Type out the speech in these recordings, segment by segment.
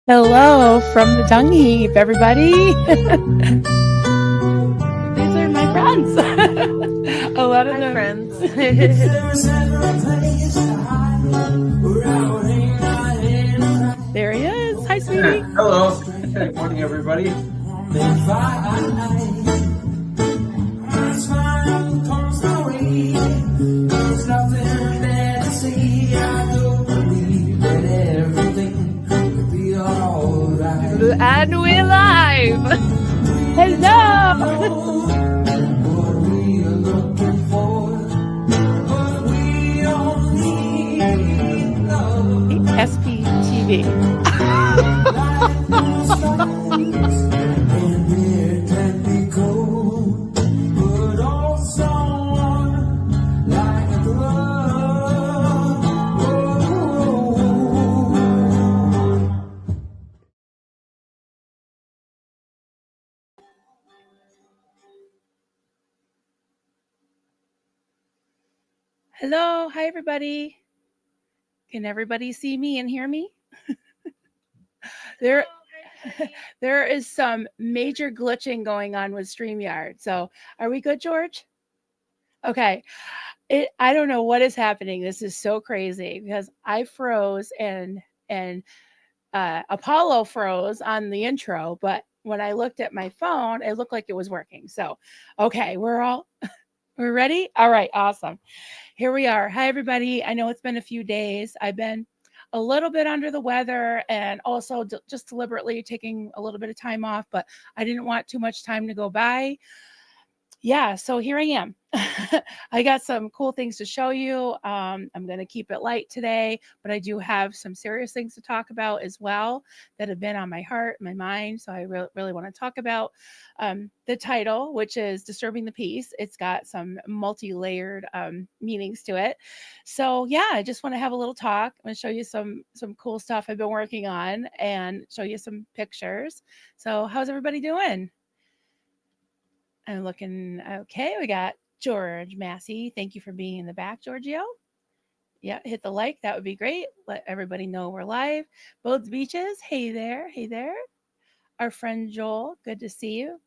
Hello from the dung heap, everybody. These are my friends. A lot of them. Friends. There he is. Hi, sweetie. Hello. Good morning, everybody. And we're live. Hello. SPTV. Hello. Hi, everybody. Can everybody see me and hear me? There is some major glitching going on with StreamYard. So are we good, George? Okay. I don't know what is happening. This is so crazy because I froze and Apollo froze on the intro, but when I looked at my phone, it looked like it was working. So, okay, we're ready? All right, awesome. Here we are. Hi, everybody. I know it's been a few days. I've been a little bit under the weather and also just deliberately taking a little bit of time off, but I didn't want too much time to go by. Yeah, so here I am. I got some cool things to show you. I'm going to keep it light today, but I do have some serious things to talk about as well that have been on my heart, my mind. So I really want to talk about the title, which is Disturbing the Peace. It's got some multi-layered meanings to it. So yeah, I just want to have a little talk. I'm going to show you some cool stuff I've been working on and show you some pictures. So how's everybody doing? I'm looking okay. We got George Massey. Thank you for being in the back, Giorgio. Yeah, hit the like. That would be great. Let everybody know we're live. Both Beaches. Hey there. Hey there. Our friend Joel. Good to see you.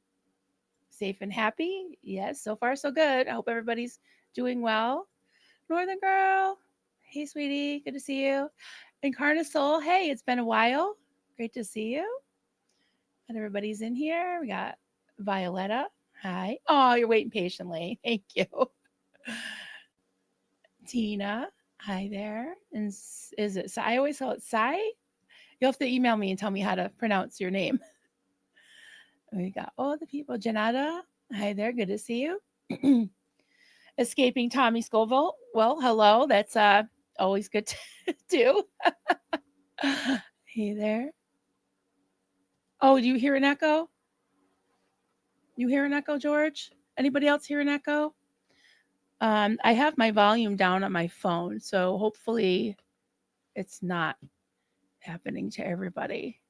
Safe and happy. Yes, so far so good. I hope everybody's doing well. Northern Girl. Hey, sweetie. Good to see you. Incarnate Soul. Hey, it's been a while. Great to see you. And everybody's in here. We got Violetta. Hi. Oh, you're waiting patiently. Thank you. Tina. Hi there. And is it? I always call it Sai. You'll have to email me and tell me how to pronounce your name. We got all the people. Janata. Hi there. Good to see you. Escaping Tommy Scoville. Well, hello. That's always good to do. Hey there. Oh, do you hear an echo? You hear an echo, George? Anybody else hear an echo? I have my volume down on my phone, so hopefully it's not happening to everybody.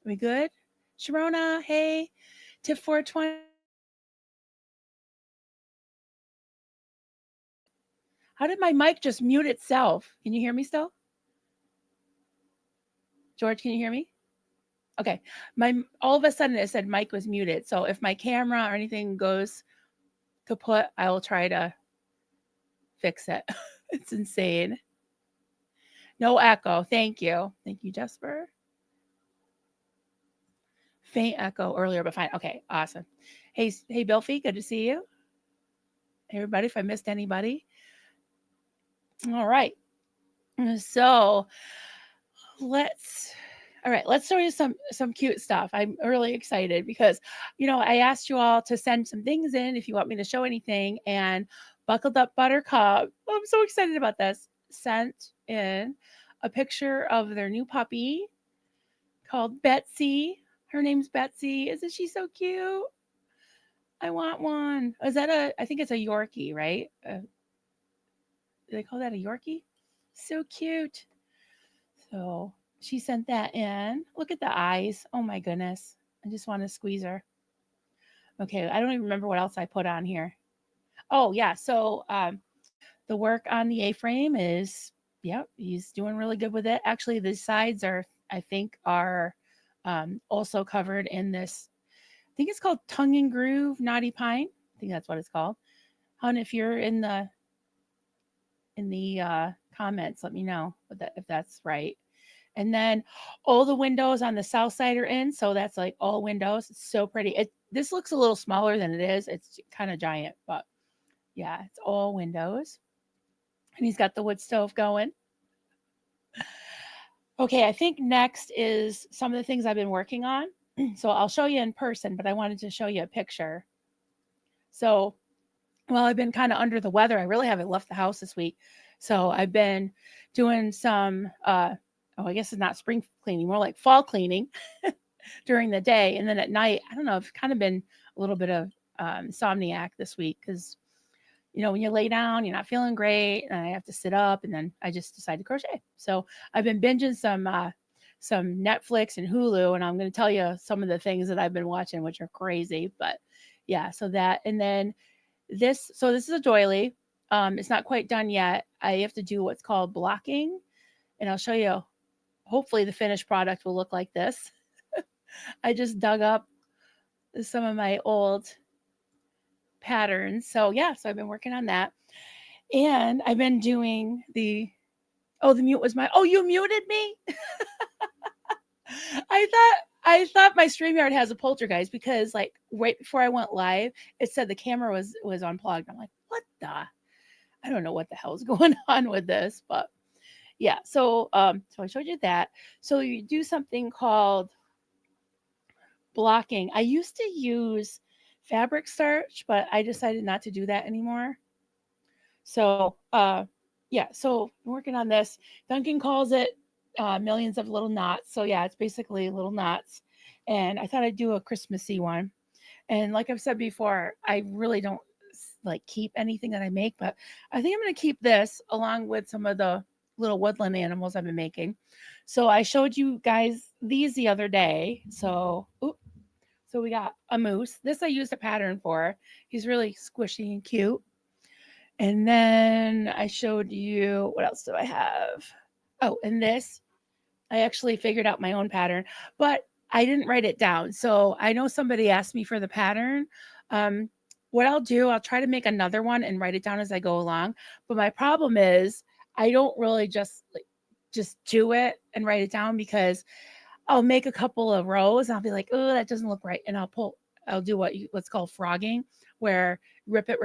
We good? Sharona, hey. Tip 420. How did my mic just mute itself? Can you hear me still? George, can you hear me? Okay. All of a sudden it said mic was muted. So if my camera or anything goes kaput, I will try to fix it. It's insane. No echo. Thank you. Thank you, Jesper. Faint echo earlier, but fine. Okay, awesome. Hey, Bilfy, good to see you. Hey, everybody, if I missed anybody. All right. So let's show you some cute stuff. I'm really excited because, I asked you all to send some things in if you want me to show anything, and Buckled Up Buttercup, I'm so excited about this, sent in a picture of their new puppy called Betsy. Her name's Betsy. Isn't she so cute? I want one. I think it's a Yorkie, right? Do they call that a Yorkie? So cute. So she sent that in. Look at the eyes. Oh my goodness. I just want to squeeze her. Okay, I don't even remember what else I put on here. Oh yeah, so the work on the A-frame is, yep, he's doing really good with it. Actually, the sides are I think are also covered in this. I think it's called Tongue and Groove Naughty Pine. I think that's what it's called. Hun, if you're in the comments, let me know if that's right. And then all the windows on the south side are in, so that's like all windows. It's so pretty. This looks a little smaller than it is. It's kind of giant, but yeah, it's all windows. And he's got the wood stove going. Okay, I think next is some of the things I've been working on. So I'll show you in person, but I wanted to show you a picture. So, well, I've been kind of under the weather. I really haven't left the house this week. So I've been doing some I guess it's not spring cleaning, more like fall cleaning during the day. And then at night, I don't know, I've kind of been a little bit of insomniac this week because, when you lay down, you're not feeling great, and I have to sit up, and then I just decide to crochet. So I've been binging some Netflix and Hulu, and I'm going to tell you some of the things that I've been watching, which are crazy. But yeah, so that, and then this. So this is a doily. It's not quite done yet. I have to do what's called blocking, and I'll show you. Hopefully, the finished product will look like this. I just dug up some of my old patterns. So yeah, so I've been working on that. And I've been doing the mute was my, oh, you muted me? I thought my StreamYard has a poltergeist because like right before I went live, it said the camera was unplugged. I'm like, what the? I don't know what the hell's going on with this, but yeah. So I showed you that. So you do something called blocking. I used to use fabric starch, but I decided not to do that anymore. So, yeah, so I'm working on this. Duncan calls it millions of little knots. So, yeah, it's basically little knots. And I thought I'd do a Christmassy one. And like I've said before, I really don't like keep anything that I make, but I think I'm going to keep this along with some of the little woodland animals I've been making. So I showed you guys these the other day. So we got a moose. This I used a pattern for. He's really squishy and cute. And then I showed you, what else do I have? Oh, and this, I actually figured out my own pattern, but I didn't write it down. So I know somebody asked me for the pattern. Um, what I'll do, I'll try to make another one and write it down as I go along. But my problem is I don't really just do it and write it down because I'll make a couple of rows and I'll be like, oh, that doesn't look right. And I'll do what's called frogging, where rip it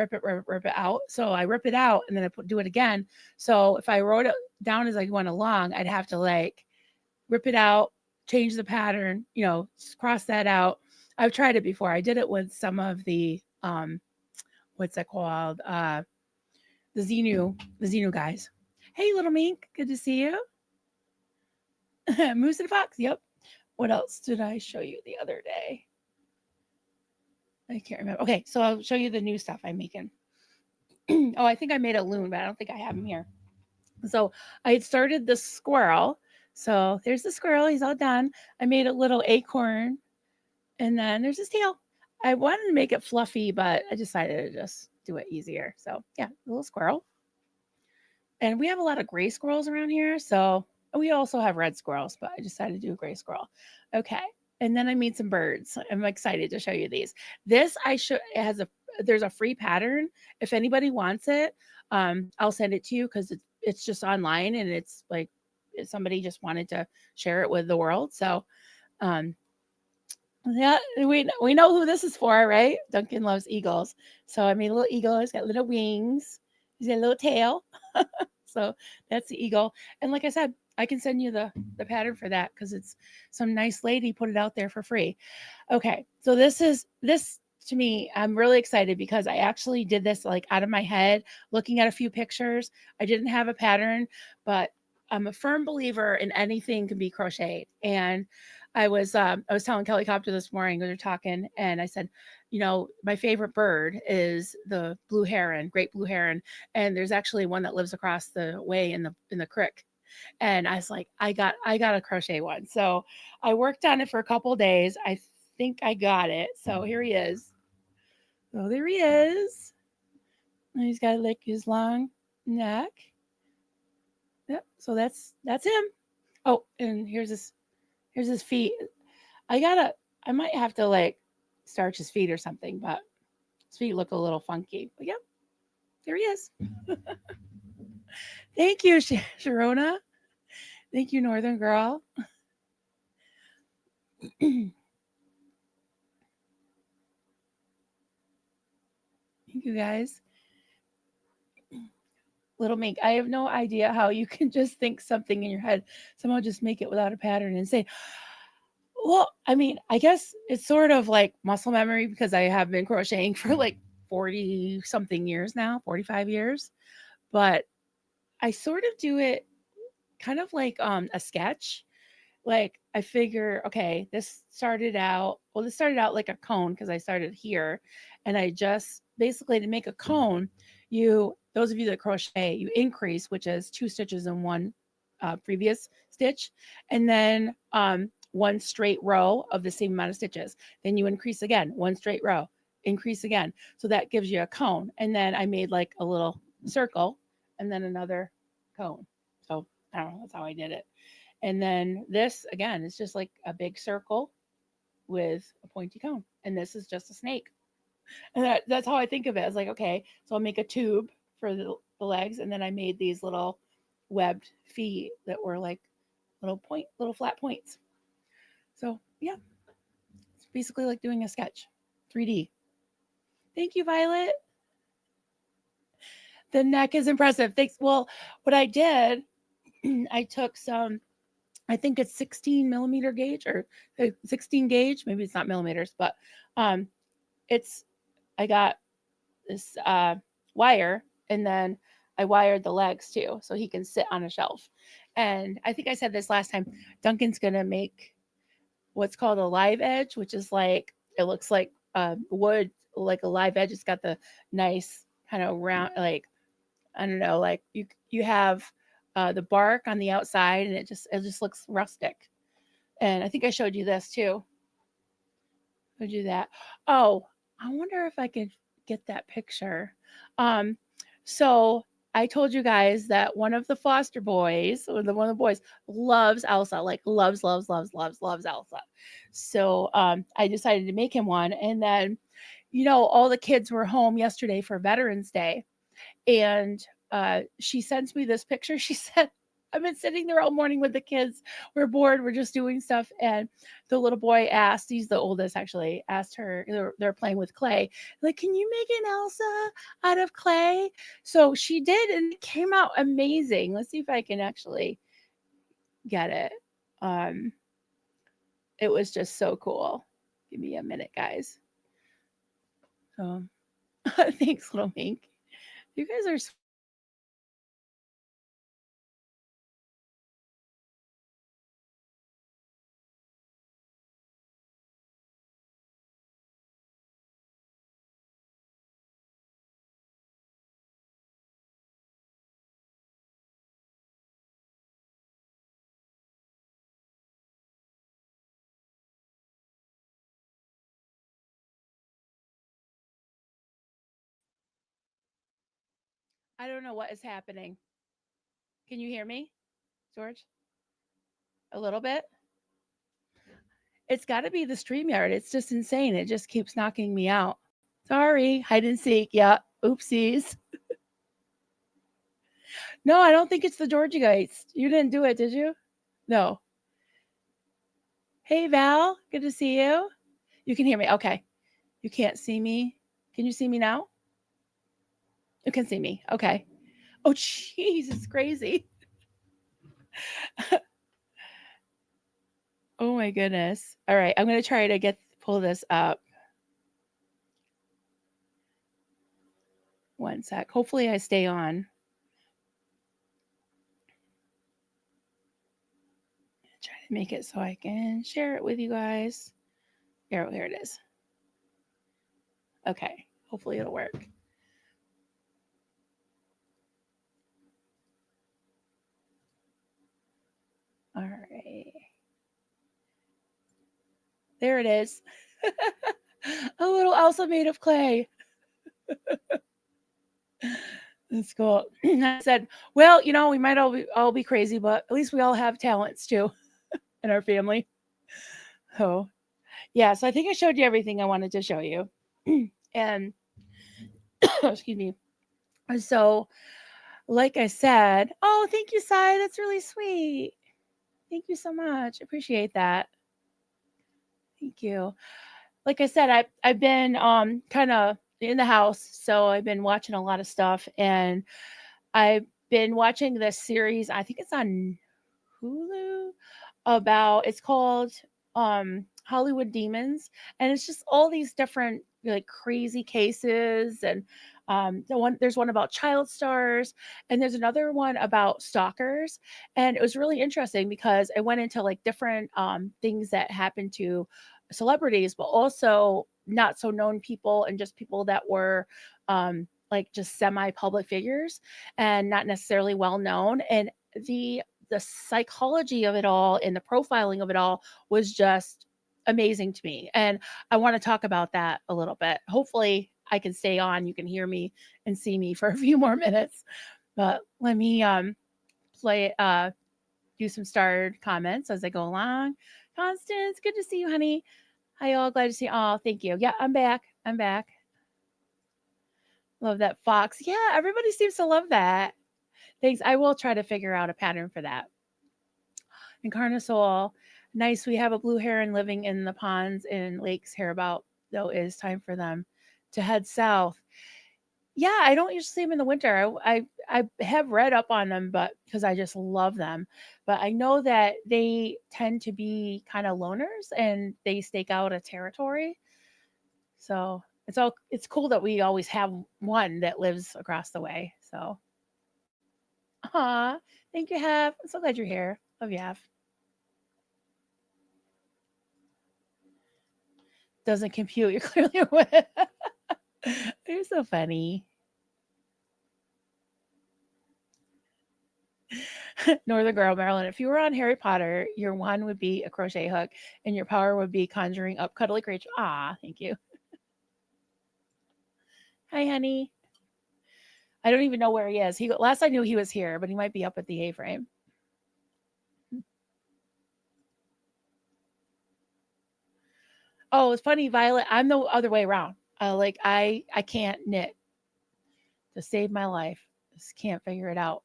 out. So I rip it out and then do it again. So if I wrote it down as I went along, I'd have to like rip it out, change the pattern, cross that out. I've tried it before. I did it with some of the, what's that called? The Xenu guys. Hey, little mink. Good to see you. Moose and Fox. Yep. What else did I show you the other day? I can't remember. Okay, so I'll show you the new stuff I'm making. Oh, I think I made a loon, but I don't think I have him here. So I had started the squirrel. So there's the squirrel. He's all done. I made a little acorn. And then there's his tail. I wanted to make it fluffy, but I decided to just do it easier. So yeah, a little squirrel. And we have a lot of gray squirrels around here. So we also have red squirrels, but I decided to do a gray squirrel. Okay. And then I made some birds. I'm excited to show you these. This there's a free pattern. If anybody wants it, I'll send it to you because it's just online and it's like somebody just wanted to share it with the world. So yeah, we know who this is for, right? Duncan loves eagles. So I made a little eagle. He's got little wings. He's got a little tail. So that's the eagle. And like I said, I can send you the pattern for that because it's some nice lady put it out there for free. Okay, so this to me, I'm really excited because I actually did this like out of my head, looking at a few pictures. I didn't have a pattern, but I'm a firm believer in anything can be crocheted. And I was telling Kelly Copter this morning, we were talking, and I said, my favorite bird is the blue heron, great blue heron, and there's actually one that lives across the way in the creek. And I was like, I got a crochet one. So I worked on it for a couple of days. I think I got it. So here he is. So there he is. And he's got like his long neck. Yep. So that's him. Oh, and here's this. Here's his feet. I might have to like starch his feet or something, but his feet look a little funky. But yep, there he is. Thank you, Sharona. Thank you, Northern Girl. Thank you guys. Little Mink, I have no idea how you can just think something in your head, somehow just make it without a pattern and say, well, I mean, I guess it's sort of like muscle memory because I have been crocheting for like 40 something years now, 45 years. But I sort of do it kind of like a sketch. Like I figure, okay, this started out like a cone because I started here and I just basically to make a cone, those of you that crochet, you increase, which is 2 stitches in one previous stitch, and then one straight row of the same amount of stitches. Then you increase again, one straight row, increase again. So that gives you a cone. And then I made like a little circle and then another cone. So I don't know, that's how I did it. And then this again is just like a big circle with a pointy cone. And this is just a snake. And that's how I think of it. It's like, okay, so I'll make a tube for the legs. And then I made these little webbed feet that were like little flat points. So yeah, it's basically like doing a sketch, 3D. Thank you, Violet. The neck is impressive. Thanks. Well, what I did, I took some, I think it's 16 millimeter gauge or 16 gauge. Maybe it's not millimeters, but um, it's, I got this wire and then I wired the legs too so he can sit on a shelf. And I think I said this last time, Duncan's going to make what's called a live edge, which is like, it looks like wood, like a live edge. It's got the nice kind of round, like, I don't know, like you have the bark on the outside and it just looks rustic. And I think I showed you this too. Showed you that. Oh, I wonder if I could get that picture. Um, so I told you guys that one of the foster boys, or one of the boys, loves Elsa, like loves Elsa. So I decided to make him one, and then, all the kids were home yesterday for Veterans Day, and she sends me this picture. She said, I've been sitting there all morning with the kids. We're bored. We're just doing stuff. And the little boy asked, he's the oldest actually, asked her, they're playing with clay. Like, can you make an Elsa out of clay? So she did, and it came out amazing. Let's see if I can actually get it. Um, it was just so cool. Give me a minute, guys. So thanks, little Mink. You guys are I don't know what is happening. Can you hear me, George? A little bit? It's got to be the StreamYard. It's just insane. It just keeps knocking me out. Sorry, hide and seek. Yeah, oopsies. No, I don't think it's the Georgia guys. You didn't do it, did you? No. Hey, Val. Good to see you. You can hear me. Okay. You can't see me. Can you see me now? You can see me. Okay. Oh, jeez, it's crazy. Oh my goodness. All right, I'm gonna try to pull this up. One sec. Hopefully, I stay on. Try to make it so I can share it with you guys. Here it is. Okay. Hopefully, it'll work. All right. There it is. A little Elsa made of clay. That's cool. I said, well, we might all be crazy, but at least we all have talents too in our family. Oh, yeah. So I think I showed you everything I wanted to show you. And excuse me. So, like I said, oh, thank you, Sai. That's really sweet. Thank you so much. Appreciate that. Thank you. Like I said, I've been kind of in the house, so I've been watching a lot of stuff, and I've been watching this series. I think it's on Hulu about it's called Hollywood Demons, and it's just all these different like crazy cases. And there's one about child stars, and there's another one about stalkers. And it was really interesting because I went into like different things that happened to celebrities, but also not so known people and just people that were like just semi public figures and not necessarily well known. And the psychology of it all and the profiling of it all was just amazing to me. And I want to talk about that a little bit. Hopefully, I can stay on. You can hear me and see me for a few more minutes. But let me play do some starred comments as I go along. Constance, good to see you, honey. Hi, all. Glad to see you. Oh, thank you. Yeah, I'm back. I'm back. Love that fox. Yeah, everybody seems to love that. Thanks. I will try to figure out a pattern for that. Incarnasol, nice. We have a blue heron living in the ponds and lakes hereabout, though it is time for them to head south. Yeah, I don't usually see them in the winter. I have read up on them, but because I just love them. But I know that they tend to be kind of loners and they stake out a territory. So it's cool that we always have one that lives across the way. So, aw, thank you, Have. I'm so glad you're here. Love you, Have. Doesn't compute. You're clearly a win. You're so funny. Northern Girl, Marilyn. If you were on Harry Potter, your wand would be a crochet hook, and your power would be conjuring up cuddly creatures. Ah, thank you. Hi, honey. I don't even know where he is. He last I knew he was here, but he might be up at the A-frame. Oh, it's funny, Violet. I'm the other way around. Like I can't knit to save my life. Just can't figure it out.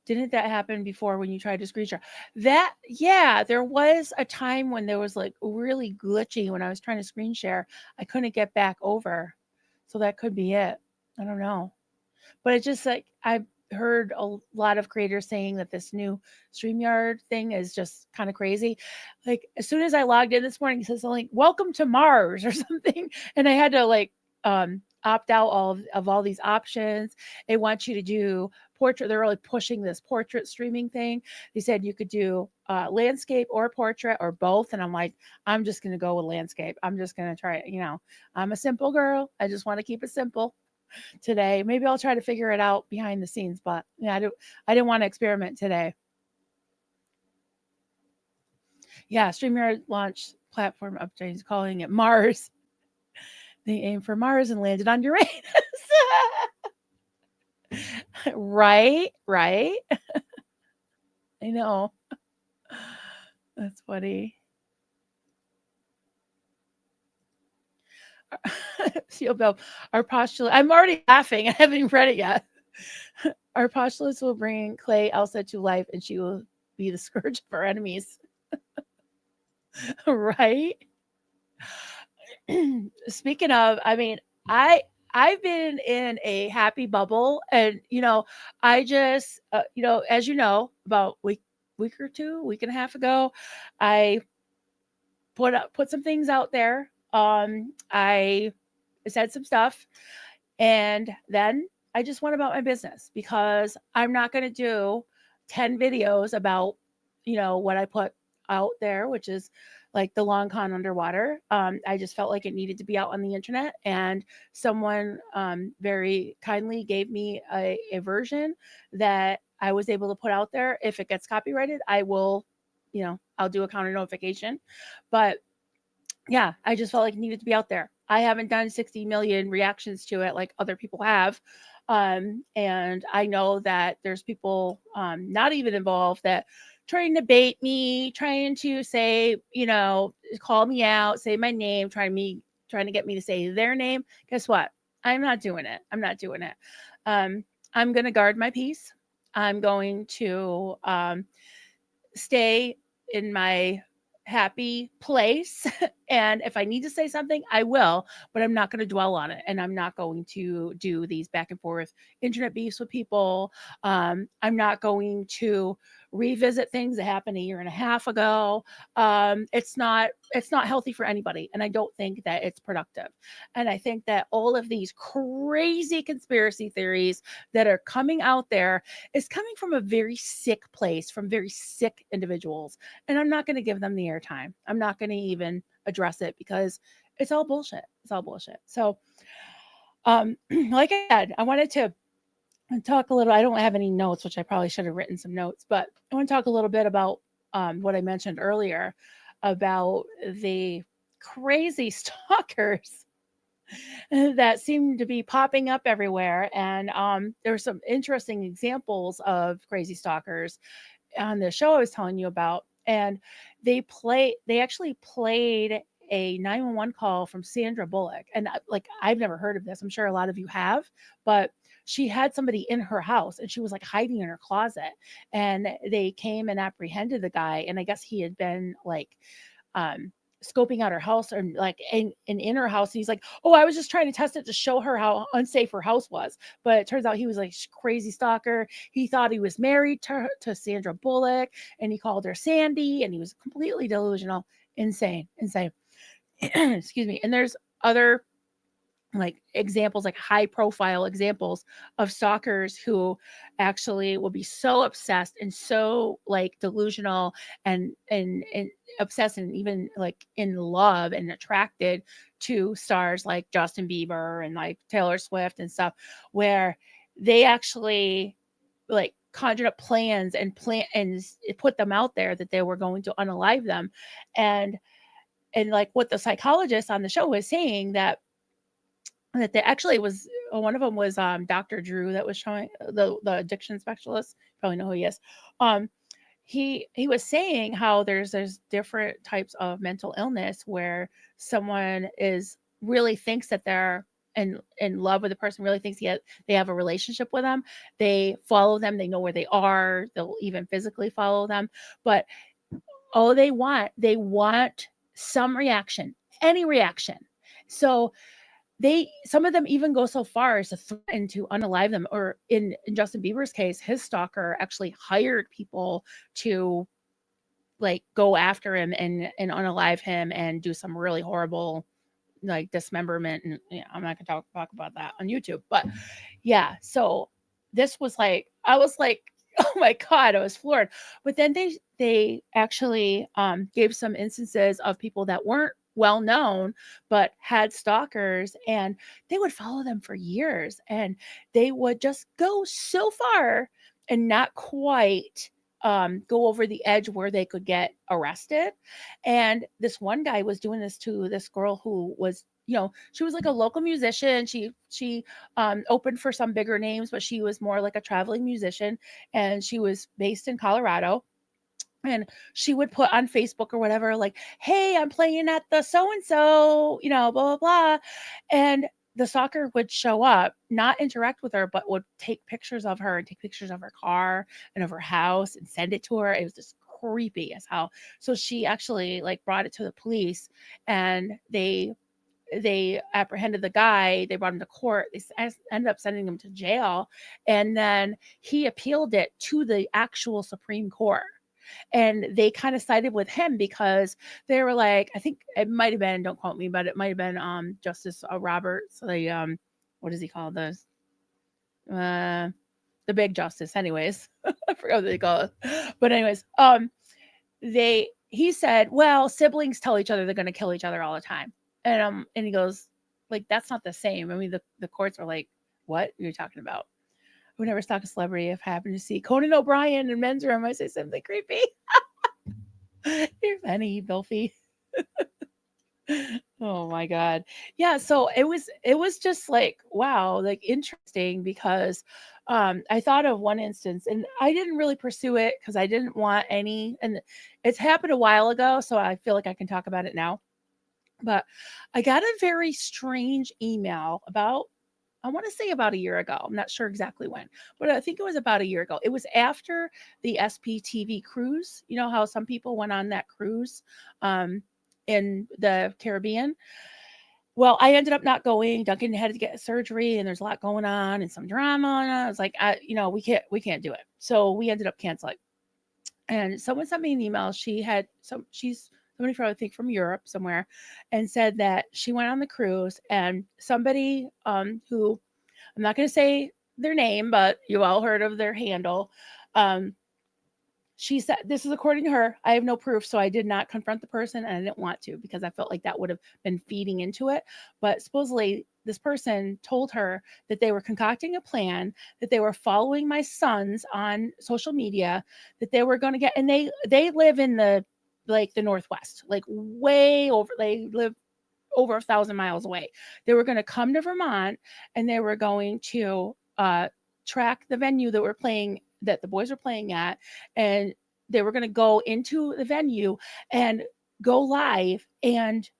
Didn't that happen before when you tried to screen share? That yeah, there was a time when there was like really glitchy when I was trying to screen share. I couldn't get back over. So that could be it. I don't know. But it's just like I've heard a lot of creators saying that this new StreamYard thing is just kind of crazy. Like as soon as I logged in this morning, it says something like "Welcome to Mars" or something, and I had to like opt out of all these options. They want you to do portrait. They're really pushing this portrait streaming thing. They said you could do landscape or portrait or both, and I'm like, I'm just gonna go with landscape. I'm just gonna try it. I'm a simple girl. I just want to keep it simple today. Maybe I'll try to figure it out behind the scenes, but yeah, I didn't want to experiment today. Yeah, StreamYard launched platform updates calling it Mars. They aimed for Mars and landed on Uranus. Right, right. I know. That's funny. Seal Bill, our postulate. I'm already laughing. I haven't even read it yet. Our postulates will bring Clay Elsa to life, and she will be the scourge of our enemies. Right? Speaking of, I mean, I I've been in a happy bubble, and I just as you know, about week or two, week and a half ago, I put some things out there. I said some stuff, and then I just went about my business because I'm not going to do 10 videos about, what I put out there, which is like the long con underwater. I just felt like it needed to be out on the internet. And someone very kindly gave me a version that I was able to put out there. If it gets copyrighted, I will, I'll do a counter notification. But yeah, I just felt like it needed to be out there. I haven't done 60 million reactions to it like other people have. And I know that there's people not even involved that trying to bait me, trying to say, call me out, say my name, trying to get me to say their name. Guess what? I'm not doing it. I'm not doing it. Um, I'm going to guard my peace. I'm going to stay in my happy place. And if I need to say something, I will, but I'm not going to dwell on it. And I'm not going to do these back and forth internet beefs with people. I'm not going to revisit things that happened a year and a half ago. It's not healthy for anybody. And I don't think that it's productive. And I think that all of these crazy conspiracy theories that are coming out there is coming from a very sick place, from very sick individuals. And I'm not going to give them the airtime. I'm not going to even address it because it's all bullshit. It's all bullshit. So, like I said, I wanted to talk a little. I don't have any notes, which I probably should have written some notes, but I want to talk a little bit about what I mentioned earlier about the crazy stalkers that seem to be popping up everywhere. And there were some interesting examples of crazy stalkers on the show I was telling you about. And they actually played a 911 call from Sandra Bullock. And like, I've never heard of this. I'm sure a lot of you have, but she had somebody in her house and she was like hiding in her closet, and they came and apprehended the guy. And I guess he had been like, scoping out her house, or like in her house. And he's like, oh, I was just trying to test it to show her how unsafe her house was. But it turns out he was like crazy stalker. He thought he was married to Sandra Bullock, and he called her Sandy, and he was completely delusional. Insane. Excuse me. And there's other like examples, like high profile examples of stalkers who actually will be so obsessed and so like delusional and obsessed and even like in love and attracted to stars like Justin Bieber and like Taylor Swift and stuff, where they actually like conjured up plans and put them out there that they were going to unalive them. And like what the psychologist on the show was saying, that they actually was one of them was Dr. Drew, that was showing the addiction specialist. You probably know who he is. Um, he was saying how there's different types of mental illness where someone is really thinks that they're in love with a person, really thinks they have a relationship with them. They follow them, they know where they are, they'll even physically follow them, but all they want some reaction, any reaction. So some of them even go so far as to threaten to unalive them. Or in Justin Bieber's case, his stalker actually hired people to like go after him and unalive him and do some really horrible like dismemberment. And I'm not gonna talk about that on YouTube. But yeah, so this was like, I was like, oh my God, I was floored. But then they actually gave some instances of people that weren't well known but had stalkers, and they would follow them for years, and they would just go so far and not quite go over the edge where they could get arrested. And this one guy was doing this to this girl who was, she was like a local musician. She opened for some bigger names, but she was more like a traveling musician, and she was based in Colorado. And she would put on Facebook or whatever, like, hey, I'm playing at the so and so, blah, blah, blah. And the stalker would show up, not interact with her, but would take pictures of her and take pictures of her car and of her house and send it to her. It was just creepy as hell. So she actually like brought it to the police, and they apprehended the guy. They brought him to court. They ended up sending him to jail. And then he appealed it to the actual Supreme Court. And they kind of sided with him because they were like, I think it might have been, don't quote me, but it might have been Justice Roberts, the what is he called? The big justice, anyways. I forgot what they call it. But anyways, he said, well, siblings tell each other they're gonna kill each other all the time. And he goes, like, that's not the same. I mean, the courts are like, what are you talking about? Who never stalk a celebrity if I happen to see Conan O'Brien in men's room, I say something creepy. You're funny, Bilfy. Oh my God. Yeah. So it was just like, wow, like interesting because I thought of one instance, and I didn't really pursue it because I didn't want any, and it's happened a while ago, so I feel like I can talk about it now. But I got a very strange email about, I want to say about a year ago. I'm not sure exactly when, but I think it was about a year ago. It was after the SPTV cruise. You know how some people went on that cruise um, in the Caribbean? Well, I ended up not going. Duncan had to get surgery, and there's a lot going on and some drama. And I was like, we can't do it. So we ended up canceling. And someone sent me an email. She's somebody from, I think, from Europe somewhere, and said that she went on the cruise, and somebody who, I'm not going to say their name, but you all heard of their handle. Um, she said, this is according to her. I have no proof, so I did not confront the person, and I didn't want to because I felt like that would have been feeding into it. But supposedly, this person told her that they were concocting a plan, that they were following my sons on social media, that they were going to get, and they live in the, like, the Northwest, like way over. They live over 1,000 miles away. They were going to come to Vermont, and they were going to track the venue that the boys were playing at, and they were going to go into the venue and go live and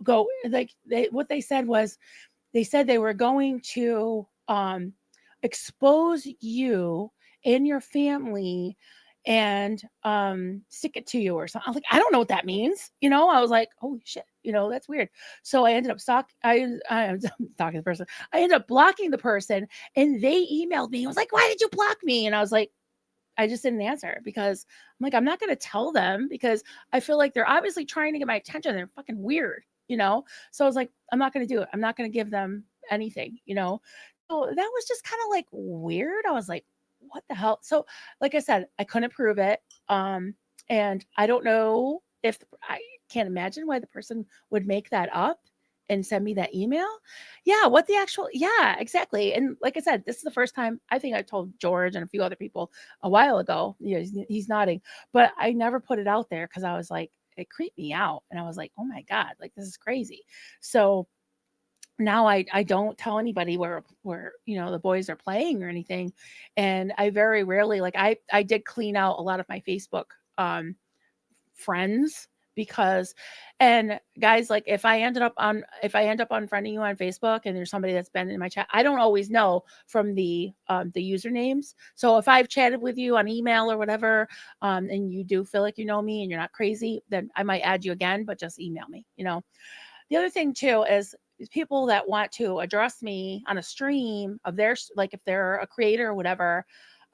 go, like, what they said was, they said they were going to expose you and your family and stick it to you or something. I was like, I don't know what that means. I was like, holy shit, that's weird. So I ended up I was talking to the person. I ended up blocking the person, and they emailed me. I was like, why did you block me? And I was like, I just didn't answer because I'm like, I'm not going to tell them because I feel like they're obviously trying to get my attention. They're fucking weird. So I was like, I'm not going to do it. I'm not going to give them anything. So that was just kind of like weird. I was like, what the hell? So, like I said, I couldn't prove it. And I don't know if I can't imagine why the person would make that up and send me that email. Yeah, what the actual, yeah, exactly. And like I said, this is the first time I think I told George and a few other people a while ago. He's nodding, but I never put it out there because I was like, it creeped me out. And I was like, oh my God, like this is crazy. So now I don't tell anybody where the boys are playing or anything. And I very rarely, like, I did clean out a lot of my Facebook friends because, and guys, like, if I end up unfriending you on Facebook and there's somebody that's been in my chat, I don't always know from the usernames. So if I've chatted with you on email or whatever, and you do feel like you know me and you're not crazy, then I might add you again, but just email me. The other thing too is people that want to address me on a stream of theirs, like if they're a creator or whatever,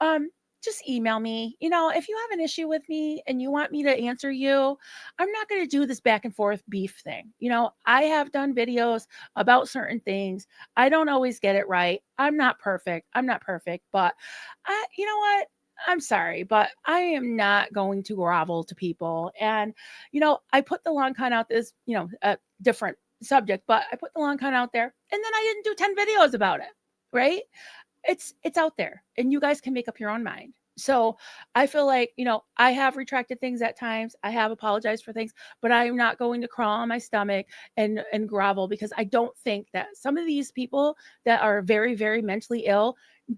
um, just email me. If you have an issue with me and you want me to answer you, I'm not going to do this back and forth beef thing. I have done videos about certain things. I don't always get it right. I'm not perfect. But you know what? I'm sorry, but I am not going to grovel to people. And, I put the long con out this, a different subject, but I put the long con out there, and then I didn't do 10 videos about it. Right. It's out there, and you guys can make up your own mind. So I feel like, I have retracted things at times. I have apologized for things, but I'm not going to crawl on my stomach and grovel because I don't think that some of these people that are very, very mentally ill,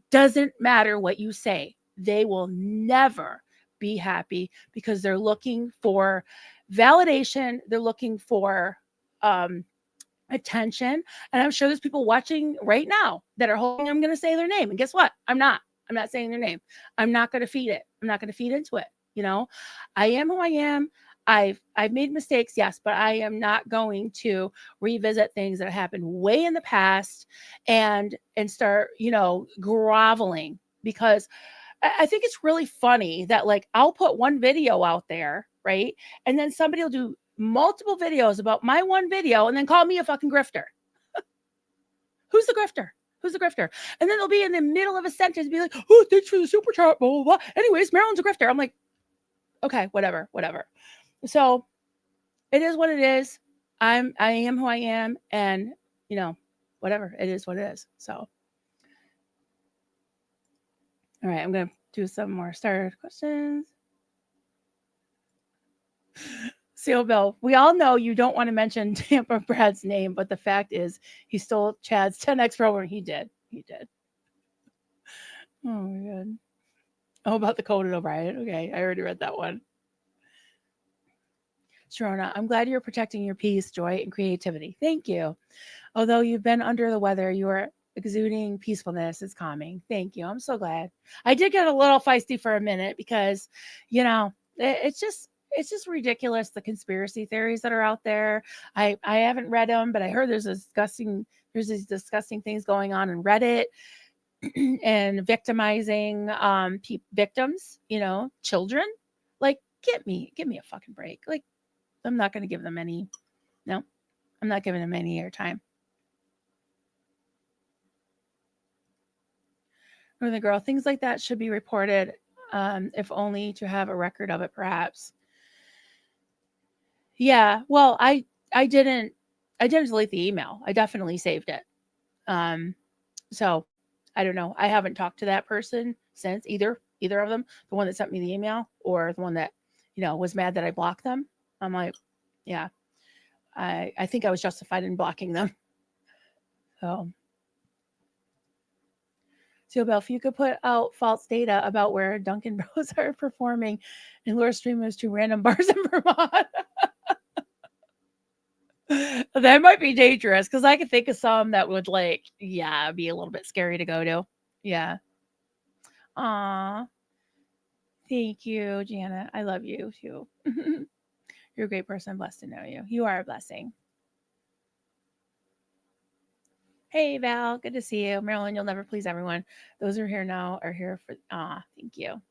doesn't matter what you say. They will never be happy because they're looking for validation. They're looking for attention. And I'm sure there's people watching right now that are hoping I'm going to say their name. And guess what? I'm not. I'm not saying their name. I'm not going to feed it. I'm not going to feed into it. I am who I am. I've made mistakes, yes, but I am not going to revisit things that happened way in the past and start, groveling because I think it's really funny that, like, I'll put one video out there, right? And then somebody will do multiple videos about my one video and then call me a fucking grifter. Who's the grifter? Who's the grifter? And then they'll be in the middle of a sentence and be like, oh, thanks for the super chat, blah, blah, blah. Anyways, Marilyn's a grifter. I'm like, okay, whatever. So it is what it is. I am who I am, and whatever. It is what it is. So, all right, I'm gonna do some more starter questions. Seal Bill, we all know you don't want to mention Tampa Brad's name, but the fact is he stole Chad's 10X program. He did. Oh my god. Oh, about the Conan O'Brien. Okay, I already read that one. Sharona, I'm glad you're protecting your peace, joy, and creativity. Thank you. Although you've been under the weather, you are exuding peacefulness. It's calming. Thank you. I'm so glad. I did get a little feisty for a minute because, it's just ridiculous the conspiracy theories that are out there. I haven't read them, but I heard there's these disgusting things going on in Reddit and victimizing victims, children. Like, give me a fucking break. Like, I'm not going to give them any. No, I'm not giving them any airtime. Northern Girl, things like that should be reported, if only to have a record of it, perhaps. Yeah, well, I didn't delete the email. I definitely saved it. Um, so I don't know. I haven't talked to that person since, either of them, the one that sent me the email or the one that, was mad that I blocked them. I'm like, yeah, I think I was justified in blocking them. So, Seal Bell, if you could put out false data about where Dunkin' Bros are performing and lure streamers to random bars in Vermont, that might be dangerous because I could think of some that would, like, yeah, be a little bit scary to go to. Yeah. Aw, thank you, Janet. I love you too. You're a great person. I'm blessed to know you. You are a blessing. Hey, Val. Good to see you. Marilyn, you'll never please everyone. Those who are here now are here for, thank you.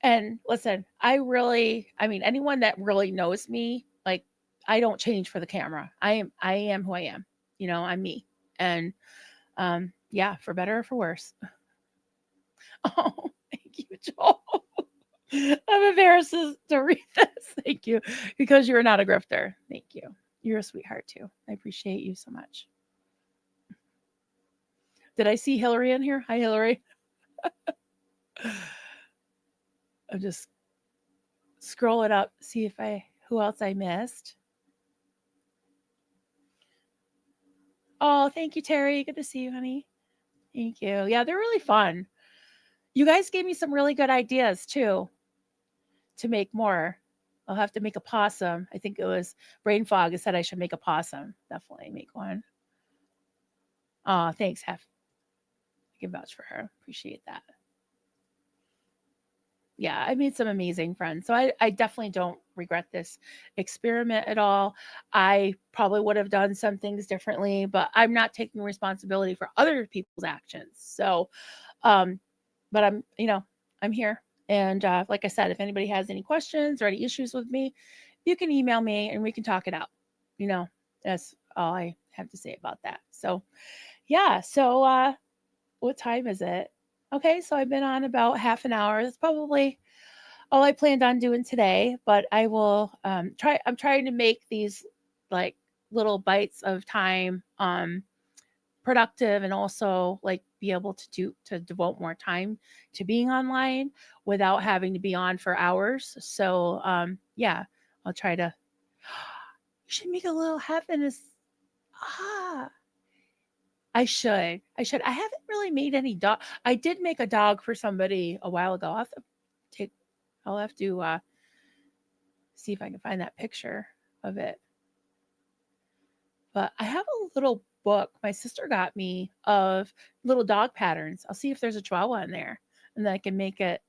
And listen, I mean, anyone that really knows me, like, I don't change for the camera. I am who I am. I'm me. And yeah, for better or for worse. Oh, thank you, Joel. I'm embarrassed to read this. Thank you. Because you're not a grifter. Thank you. You're a sweetheart too. I appreciate you so much. Did I see Hillary in here? Hi, Hillary. I'm just scroll it up, see if I who else I missed. Oh, thank you, Terry. Good to see you, honey. Thank you. Yeah, they're really fun. You guys gave me some really good ideas too to make more. I'll have to make a possum. I think it was Brain Fog that said I should make a possum. Definitely make one. Oh, thanks, Hef. I can vouch for her. Appreciate that. Yeah, I made some amazing friends. So I definitely don't regret this experiment at all. I probably would have done some things differently, but I'm not taking responsibility for other people's actions. So, um, but I'm here. And like I said, if anybody has any questions or any issues with me, you can email me and we can talk it out. You know, that's all I have to say about that. So, yeah. So, what time is it? Okay, so I've been on about half an hour. That's probably all I planned on doing today, but I will try. I'm trying to make these like little bites of time productive and also like be able to devote more time to being online without having to be on for hours. So yeah, I'll try to. You should make a little happiness. Ah, I should. I should. I haven't really made any dog. I did make a dog for somebody a while ago. Take. I'll have to see if I can find that picture of it. But I have a little book my sister got me of little dog patterns. I'll see if there's a chihuahua in there, and then I can make it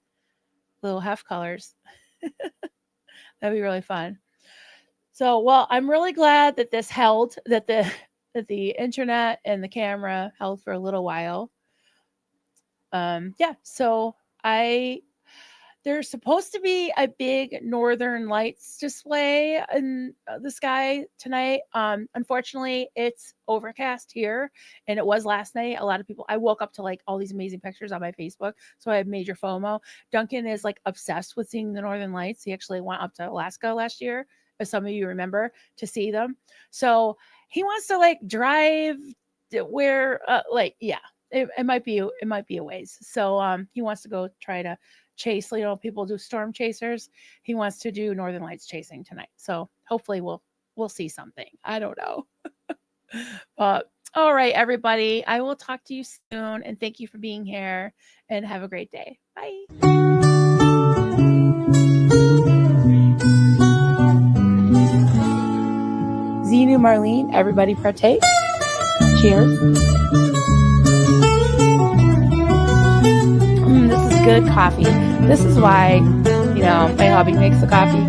little half colors. That'd be really fun. So, well, I'm really glad that this held. That the internet and the camera held for a little while. Yeah. So I there's supposed to be a big northern lights display in the sky tonight. Unfortunately, it's overcast here, and it was last night. A lot of people. I woke up to like all these amazing pictures on my Facebook, so I have major FOMO. Duncan is like obsessed with seeing the northern lights. He actually went up to Alaska last year, as some of you remember, to see them. So he wants to like drive where, like, yeah. It might be a ways. So he wants to go try to chase, people do storm chasers. He wants to do northern lights chasing tonight. So hopefully we'll see something. I don't know. But All right, everybody. I will talk to you soon. And thank you for being here. And have a great day. Bye. Zenu, Marlene, everybody partake. Cheers. This is good coffee. This is why, my hubby makes the coffee.